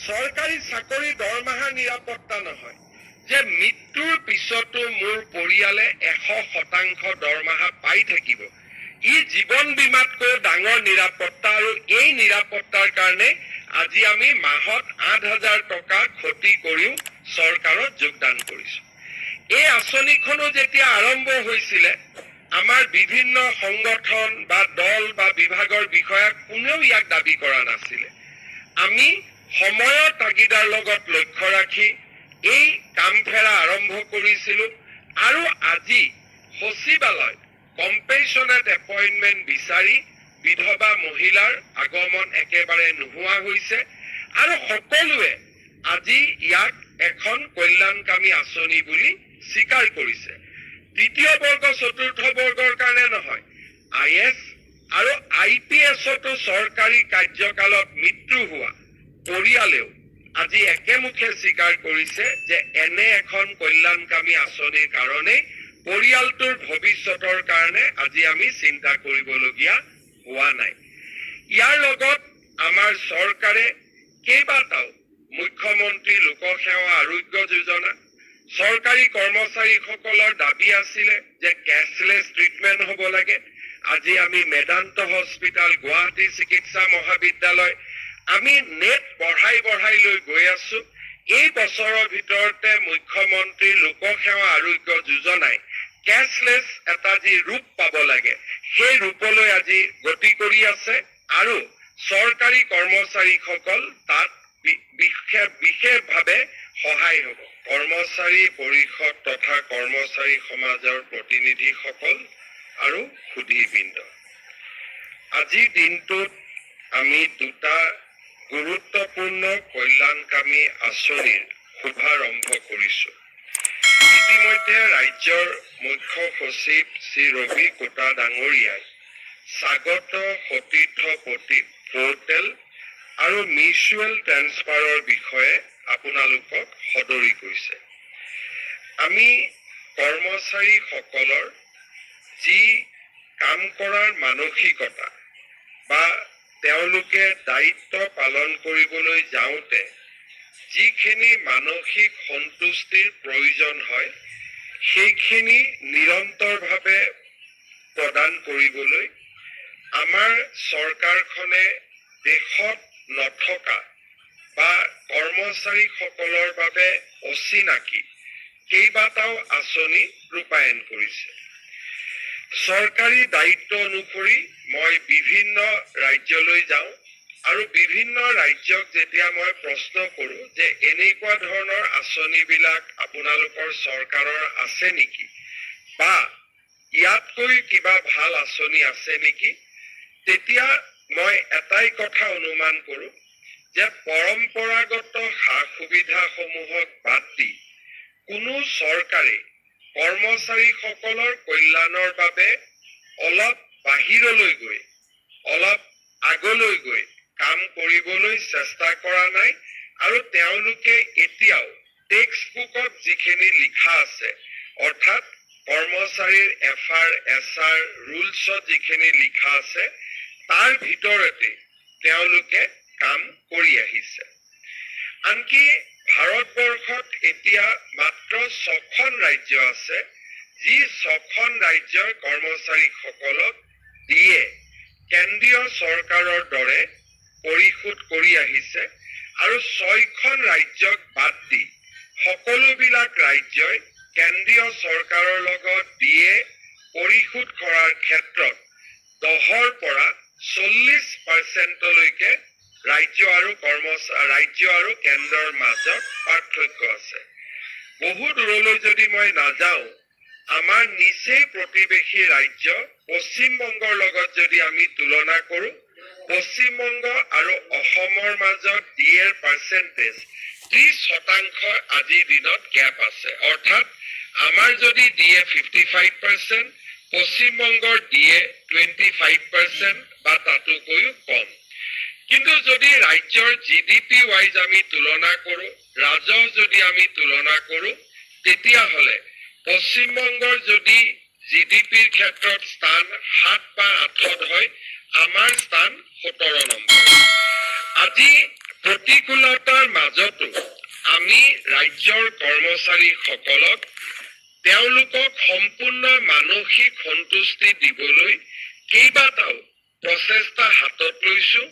চৰকাৰী চাকৰি দৰমহা নিৰাপত্তা নহয় যে মৃত্যুৰ পিছতো মোৰ পৰিয়ালে 100% দৰমহা পাই থাকিব ই জীৱন বীমাতকৈ ডাঙৰ নিৰাপত্তা আৰু এই নিৰাপত্তাৰ কাৰণে আজি আমি মাহত 8,000 টকা ক্ষতি কৰিও চৰকাৰত যোগদান কৰিছো এই আঁচনিখনো যেতিয়া আৰম্ভ হৈছিল আমাৰ বিভিন্ন সংগঠন বা দল বা বিভাগৰ বিষয়া কোনেও ইয়াক দাবী কৰা নাছিল আমি সময়ৰ তাগিদাৰ লগত লক্ষ্য ৰাখি এই কাম ফেৰা আৰম্ভ কৰিছিলো আৰু আজি সচিবালয় কম্পেশনেট এপইন্টমেন্ট বিচাৰি বিধবা মহিলাৰ আগমন একেবাৰে নোহোৱা হৈছে আৰু সকলোৱে আজি ইয়াক এখন কল্যাণকামী আঁচনি বুলি স্বীকাৰ কৰিছে দ্বিতীয় বৰ্গ চতুৰ্থ বৰ্গৰ কাৰণে নহয় আইএছ আৰু আইপিএছতো চৰকাৰী কাৰ্যকালত মৃত্যু হোৱা পৰিয়ালেও আজি একেমুখে স্বীকাৰ কৰিছে যে এনে এখন কল্যাণকামী আঁচনিৰ কাৰণে পৰিয়ালটোৰ ভৱিষ্যতৰ কাৰণে আজি আমি চিন্তা কৰিবলগীয়া হোৱা নাই ইয়াৰ লগত আমাৰ চৰকাৰে কেইবাটাও মুখ্যমন্ত্ৰী লোকসেৱা আৰোগ্য যোজনা চৰকাৰী কৰ্মচাৰীসকলৰ দাবী আছিল যে কেছলেছ ট্ৰিটমেন্ট হ'ব লাগে আজি আমি মেদান্ত হস্পিটাল গুৱাহাটী চিকিৎসা মহাবিদ্যালয় আমি নেট বঢ়াই লৈ গৈ আছো এই বছৰৰ ভিতৰতে মুখ্যমন্ত্ৰী লোকসেৱা আৰোগ্য যোজনাই কেছলেছ এটা যি ৰূপ পাব লাগে সেই ৰূপলৈ আজি গতি কৰি আছে আৰু চৰকাৰী কৰ্মচাৰীসকল তাত বিশেষভাৱে সহায় হ'ব কৰ্মচাৰী পৰিষদ তথা কৰ্মচাৰী সমাজৰ প্ৰতিনিধিসকল আৰু সুধীবৃন্দ আজিৰ দিনটোত আমি দুটা গুৰুত্বপূৰ্ণ কল্যাণকামী আঁচনিৰ শুভাৰম্ভ কৰিছো ইতিমধ্যে ৰাজ্যৰ মুখ্য সচিব শ্ৰী ৰবি কোটা ডাঙৰীয়াই স্বাগত সতীৰ্থ পোৰ্টেল আৰু মিউচুৱেল ট্ৰান্সফাৰৰ বিষয়ে আপোনালোকক সদৰি কৰিছে আমি কৰ্মচাৰীসকলৰ যি কাম কৰাৰ মানসিকতা বা তেওঁলোকে দায়িত্ব পালন কৰিবলৈ যাওঁতে যিখিনি মানসিক সন্তুষ্টিৰ প্ৰয়োজন হয় সেইখিনি নিৰন্তৰভাৱে প্ৰদান কৰিবলৈ আমাৰ চৰকাৰখনে দেশত নথকা বা কৰ্মচাৰীসকলৰ বাবে অচিনাকি কেইবাটাও আঁচনি ৰূপায়ণ কৰিছে চৰকাৰী দায়িত্ব অনুসৰি মই বিভিন্ন ৰাজ্যলৈ যাওঁ আৰু বিভিন্ন ৰাজ্যক যেতিয়া মই প্ৰশ্ন কৰোঁ যে এনেকুৱা ধৰণৰ আঁচনিবিলাক আপোনালোকৰ চৰকাৰৰ আছে নেকি বা ইয়াতকৈ কিবা ভাল আঁচনি আছে নেকি তেতিয়া মই এটাই কথা অনুমান কৰোঁ যে পৰম্পৰাগত সা-সুবিধাসমূহক বাদ দি কোনো চৰকাৰে কৰ্মচাৰীসকলৰ কল্যাণৰ বাবে অলপ বাহিৰলৈ গৈ অলপ আগলৈ গৈ কাম কৰিবলৈ চেষ্টা কৰা নাই আৰু তেওঁলোকে এতিয়াও টেক্সট বুকত যিখিনি লিখা আছে অৰ্থাৎ কৰ্মচাৰীৰ এফআৰ এছআৰ ৰুলছত যিখিনি লিখা আছে তাৰ ভিতৰতে তেওঁলোকে কাম কৰি আহিছে আনকি ভাৰতবৰ্ষত এতিয়া মাত্ৰ 6খন ৰাজ্য আছে যি 6খন ৰাজ্যৰ কৰ্মচাৰীসকলক দিয়ে কেন্দ্ৰীয় চৰকাৰৰ দৰে পৰিশোধ কৰি আহিছে আৰু 6খন ৰাজ্যক বাদ দি সকলোবিলাক ৰাজ্যই কেন্দ্ৰীয় চৰকাৰৰ লগত দিয়ে পৰিশোধ কৰাৰ ক্ষেত্ৰত 10ৰ পৰা 40%লৈকে ৰাজ্য আৰু কেন্দ্ৰৰ মাজত পাৰ্থক্য আছে বহু দূৰলৈ যদি মই নাযাওঁ আমাৰ নিচেই প্ৰতিবেশী ৰাজ্য পশ্চিম বংগৰ লগত যদি আমি তুলনা কৰোঁ পশ্চিম বংগ আৰু অসমৰ মাজত ডিএৰ পাৰ্চেন্টেজ 30% আজিৰ দিনত গ্যাপ আছে অৰ্থাৎ আমাৰ যদি ডিএ 55% পশ্চিম বংগৰ ডিএ 25% বা তাতোকৈও কম কিন্তু যদি ৰাজ্যৰ জিডিপি ওয়াইজ আমি তুলনা কৰোঁ ৰাজহ যদি আমি তুলনা কৰোঁ তেতিয়াহ'লে পশ্চিম বংগৰ যদি জিডিপিৰ ক্ষেত্ৰত স্থান 7 বা 8 হয় আমাৰ স্থান 17 নম্বৰ আজি প্ৰতিকূলতাৰ মাজতো আমি ৰাজ্যৰ কৰ্মচাৰীসকলক তেওঁলোকক সম্পূৰ্ণ মানসিক সন্তুষ্টি দিবলৈ কেইবাটাও প্ৰচেষ্টা হাতত লৈছো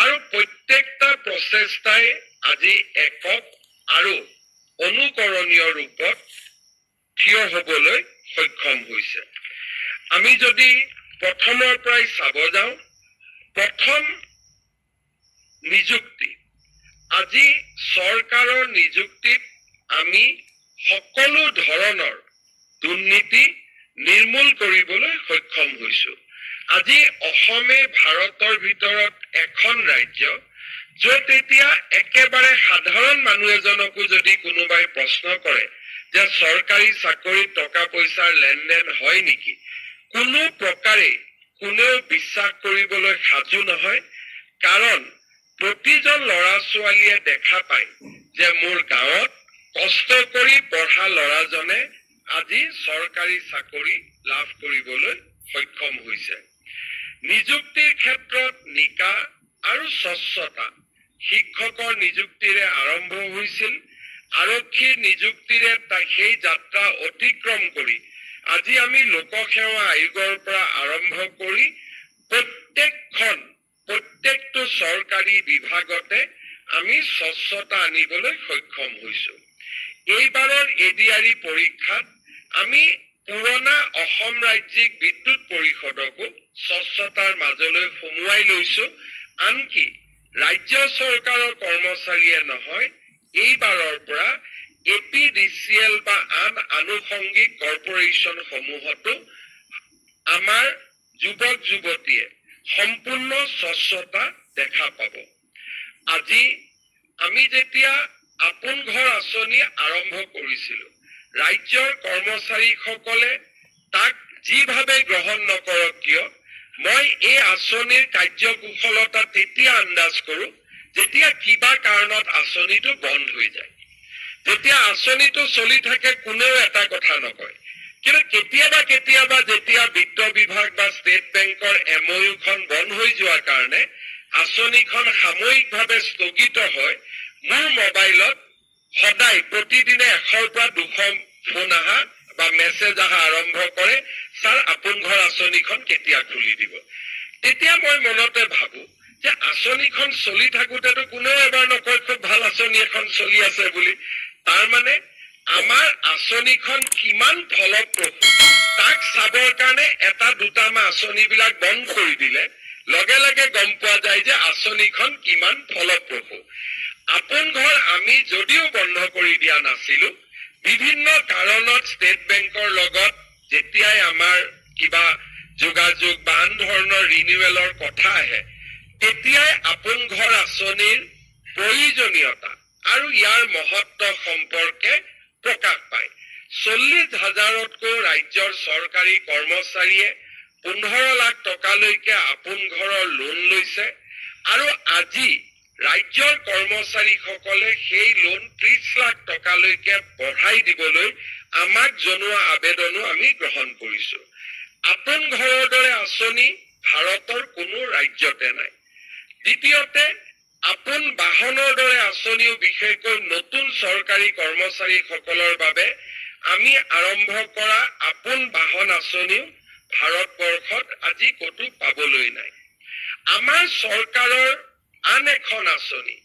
আৰু প্ৰত্যেকটা প্ৰচেষ্টাই আজি একক আৰু অনুকৰণীয় ৰূপত থিয় হ'বলৈ সক্ষম হৈছে। আমি যদি প্ৰথমৰ পৰাই চাব যাওঁ, প্ৰথম নিযুক্তি, আজি চৰকাৰৰ নিযুক্তিত আমি সকলো ধৰণৰ দুৰ্নীতি নিৰ্মূল কৰিবলৈ সক্ষম হৈছো। আজি অসমে ভাৰতৰ ভিতৰত এখন ৰাজ্য য'ত এতিয়া একেবাৰে সাধাৰণ মানুহ এজনকো যদি কোনোবাই প্ৰশ্ন কৰে যে চৰকাৰী চাকৰিত টকা পইচাৰ লেনদেন হয় নেকি, কোনো প্ৰকাৰে কোনেও বিশ্বাস কৰিবলৈ সাজু নহয়। কাৰণ প্ৰতিজন ল'ৰা ছোৱালীয়ে দেখা পায় যে মোৰ গাঁৱত কষ্ট কৰি পঢ়া ল'ৰাজনে আজি চৰকাৰী চাকৰি লাভ কৰিবলৈ সক্ষম হৈছে। নিযুক্তিৰ ক্ষেত্ৰত নিকা আৰু স্বচ্ছতা, শিক্ষকৰ নিযুক্তিৰে আৰম্ভ হৈছিল, আৰক্ষীৰ নিযুক্তিৰে সেই যাত্ৰা অতিক্ৰম কৰি আজি আমি লোকসেৱা আয়োগৰ পৰা আৰম্ভ কৰি প্ৰত্যেকটো চৰকাৰী বিভাগতে আমি স্বচ্ছতা আনিবলৈ সক্ষম হৈছো। এইবাৰৰ এডিআৰই পৰীক্ষাত আমি পুৰণা অসম ৰাজ্যিক বিদ্যুৎ পৰিষদকো স্বচ্ছতাৰ মাজলৈ সোমোৱাই লৈছো। আনকি ৰাজ্য চৰকাৰৰ কৰ্মচাৰীয়ে নহয়, এইবাৰৰ পৰা APDCL বা আন আনুষংগিক কৰ্পৰেশ্যন সমূহতো আমাৰ যুৱক যুৱতীয়ে সম্পূৰ্ণ স্বচ্ছতা দেখা পাব। আজি আমি যেতিয়া আপোন ঘৰ আঁচনি আৰম্ভ কৰিছিলো, ৰাজ্যৰ কৰ্মচাৰীসকলে তাক যিভাৱে গ্ৰহণ নকৰক কিয়, মই এই আঁচনিৰ কাৰ্যকুশলতা তেতিয়া আন্দাজ কৰো যেতিয়া কিবা কাৰণত আঁচনিটো বন্ধ হৈ যায়। যেতিয়া আঁচনিটো চলি থাকে কোনেও এটা কথা নকয়, কিন্তু কেতিয়াবা যেতিয়া বিত্ত বিভাগ বা ষ্টেট বেংকৰ MOU খন বন্ধ হৈ যোৱাৰ কাৰণে আঁচনিখন সাময়িকভাৱে স্থগিত হয়, মোৰ মোবাইলত সদায় প্ৰতিদিনে 100ৰ পৰা 200 ফোন আহা বা মেছেজ আহা আৰম্ভ কৰে, ছাৰ আপোন ঘৰ আঁচনিখন কেতিয়া খুলি দিব। তেতিয়া মই মনতে ভাবো যে আঁচনিখন চলি থাকোতেতো কোনেও এবাৰ নকয় খুব ভাল আঁচনি এখন চলি আছে বুলি। তাৰ মানে আমাৰ আঁচনিখন কিমান ফলপ্ৰসূ তাক চাবৰ কাৰণে এটা দুটামান আঁচনিবিলাক বন্ধ কৰি দিলে লগে লগে গম পোৱা যায় যে আঁচনিখন কিমান ফলপ্ৰসূ। আপোন ঘৰ আমি যদিও বন্ধ কৰি দিয়া নাছিলো, বিভিন্ন কাৰণত ষ্টেট বেংকৰ লগত যেতিয়াই আমাৰ কিবা যোগাযোগ বা আন ধৰণৰ ৰিনিউৱেলৰ কথা আহে, তেতিয়াই আপোন ঘৰ আঁচনিৰ প্ৰয়োজনীয়তা আৰু ইয়াৰ মহত্ব সম্পৰ্কে প্ৰকাশ পায়। 40,000তকৈ ৰাজ্যৰ চৰকাৰী কৰ্মচাৰীয়ে 15 লাখ টকালৈকে আপোন ঘৰৰ লোন লৈছে আৰু আজি ৰাজ্যৰ কৰ্মচাৰীসকলে সেই লোন 30 লাখ টকালৈকে বঢ়াই দিবলৈ আমাক জনোৱা আবেদনো আমি গ্ৰহণ কৰিছো। আপোন ঘৰৰ দৰে আঁচনি ভাৰতৰ কোনো ৰাজ্যতে নাই। দ্বিতীয়তে, আপোন বাহনৰ দৰে আঁচনিও বিশেষকৈ নতুন চৰকাৰী কৰ্মচাৰীসকলৰ বাবে আমি আৰম্ভ কৰা আপোন বাহন আঁচনিও ভাৰতবৰ্ষত আজি ক'তো পাবলৈ নাই। আমাৰ চৰকাৰৰ আন এখন আঁচনি,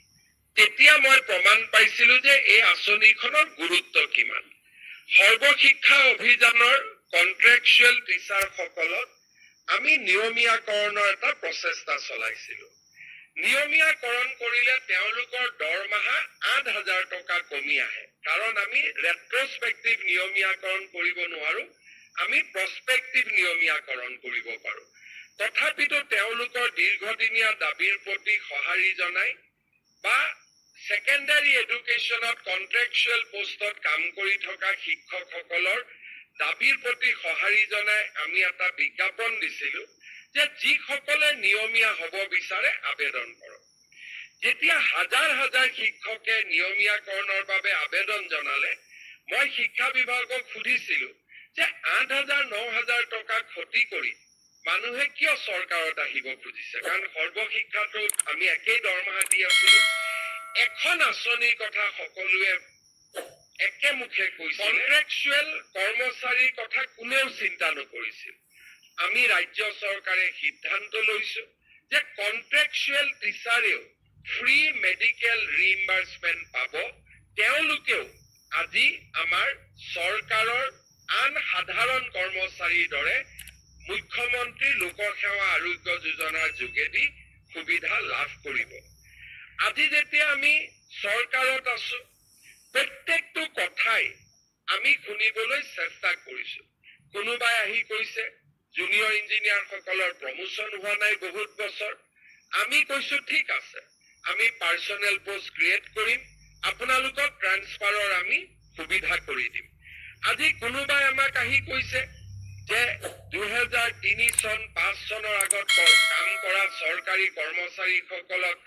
তেতিয়া মই প্ৰমাণ পাইছিলো যে এই আঁচনিখনৰ গুৰুত্ব কিমান। সৰ্বশিক্ষা অভিযানৰ কন্ট্ৰেকচুৱেল টিচাৰসকলক আমি নিয়মীয়াকৰণৰ এটা প্ৰচেষ্টা চলাইছিলো। নিয়মীয়াকৰণ কৰিলে তেওঁলোকৰ দৰমহা 8,000 টকা কমি আহে। কাৰণ আমি ৰেট্ৰস্পেক্টিভ নিয়মীয়াকৰণ কৰিব নোৱাৰো, আমি প্ৰস্পেক্টিভ নিয়মীয়াকৰণ কৰিব পাৰো। তথাপিতো তেওঁলোকৰ দীৰ্ঘদিনীয়া দাবীৰ প্ৰতি সঁহাৰি জনাই বা সেকেন্ডাৰী এডুকেশ্যনত কন্ট্ৰেকচুৱেল পোষ্টত কাম কৰি থকা শিক্ষকসকলৰ দাবীৰ প্ৰতি সঁহাৰি জনাই আমি এটা বিজ্ঞাপন দিছিলো যে যিসকলে নিয়মীয়া হ'ব বিচাৰে আবেদন কৰক। যেতিয়া হাজাৰ হাজাৰ শিক্ষকে নিয়মীয়াকৰণৰ বাবে আবেদন জনালে, মই শিক্ষা বিভাগক সুধিছিলো যে 8,000 9,000 টকা ক্ষতি কৰি মানুহে কিয় চৰকাৰত আহিব খুজিছে। কাৰণ সৰ্বশিক্ষাটো আমি একেই দৰমহা দি আছিলো। এখন আঁচনিৰ কথা সকলোৱে একেমুখে কৈছিল, কন্ট্ৰেকচুৱেল কৰ্মচাৰীৰ কথা কোনেও চিন্তা নকৰিছিল। আমি ৰাজ্য চৰকাৰে সিদ্ধান্ত লৈছো যে কন্ট্ৰেকচুৱেল টিচাৰেও ফ্ৰী মেডিকেল ৰিইম্বাৰ্সমেন্ট পাব। তেওঁলোকেও আজি আমাৰ চৰকাৰৰ আন সাধাৰণ কৰ্মচাৰীৰ দৰে মুখ্যমন্ত্ৰী লোকসেৱা আৰোগ্য যোজনাৰ যোগেদি সুবিধা লাভ কৰিব। আজি যেতিয়া আমি চৰকাৰত আছো, প্ৰত্যেকটো কথাই আমি শুনিবলৈ চেষ্টা কৰিছো। কোনোবাই আহি কৈছে জুনিয়ৰ ইঞ্জিনিয়াৰসকলৰ প্ৰমোচন হোৱা নাই বহুত বছৰ। আমি কৈছো ঠিক আছে, আমি পাৰ্চনেল পোষ্ট ক্ৰিয়েট কৰিম, আপোনালোকক ট্ৰান্সফাৰৰ আমি সুবিধা কৰি দিম। আজি কোনোবাই আমাক আহি কৈছে যে 2003 চন 5 চনৰ আগত কাম কৰা চৰকাৰী কৰ্মচাৰীসকলক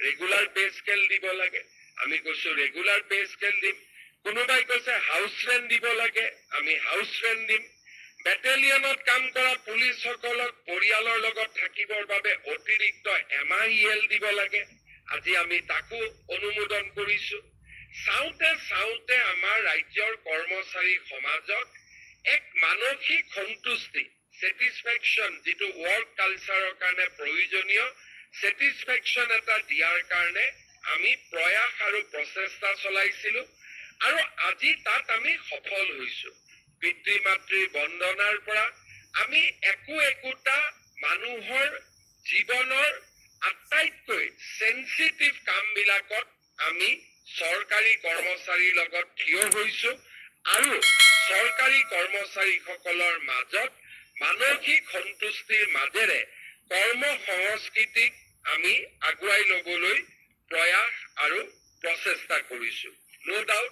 ৰেগুলাৰ পে স্কেল দিব লাগে। আমি কৈছো ৰেগুলাৰ পে স্কেল দিম। কোনোবাই কৈছে হাউচ ৰেন্ট দিব লাগে, আমি হাউচ ৰেন্ট দিম। বেটেলিয়নত কাম কৰা পুলিচসকলক পৰিয়ালৰ লগত থাকিবৰ বাবে অতিৰিক্ত MIL দিব লাগে। আজি আমি তাকো অনুমোদন কৰিছো। চাওঁতে চাওঁতে আমাৰ ৰাজ্যৰ কৰ্মচাৰী সমাজক এক মানসিক সন্তুষ্টি, ছেটিছফেকশ্যন, যিটো ৱৰ্ক কালচাৰৰ কাৰণে প্ৰয়োজনীয় ছেটিছফেকশ্যন এটা দিয়াৰ কাৰণে আমি প্ৰয়াস আৰু প্ৰচেষ্টা চলাইছিলো আৰু আজি তাত আমি সফল হৈছো। পিতৃ মাতৃৰ বন্দনাৰ পৰা আমি একোটা মানুহৰ জীৱনৰ আটাইতকৈ সেন্সিটিভ কামবিলাকত আমি চৰকাৰী কৰ্মচাৰীৰ লগত থিয় হৈছো আৰু চৰকাৰী কৰ্মচাৰীসকলৰ মাজত মানসিক সন্তুষ্টিৰ মাজেৰে কৰ্ম সংস্কৃতিক আমি আগুৱাই ল'বলৈ প্ৰয়াস আৰু প্ৰচেষ্টা কৰিছো। নো ডাউট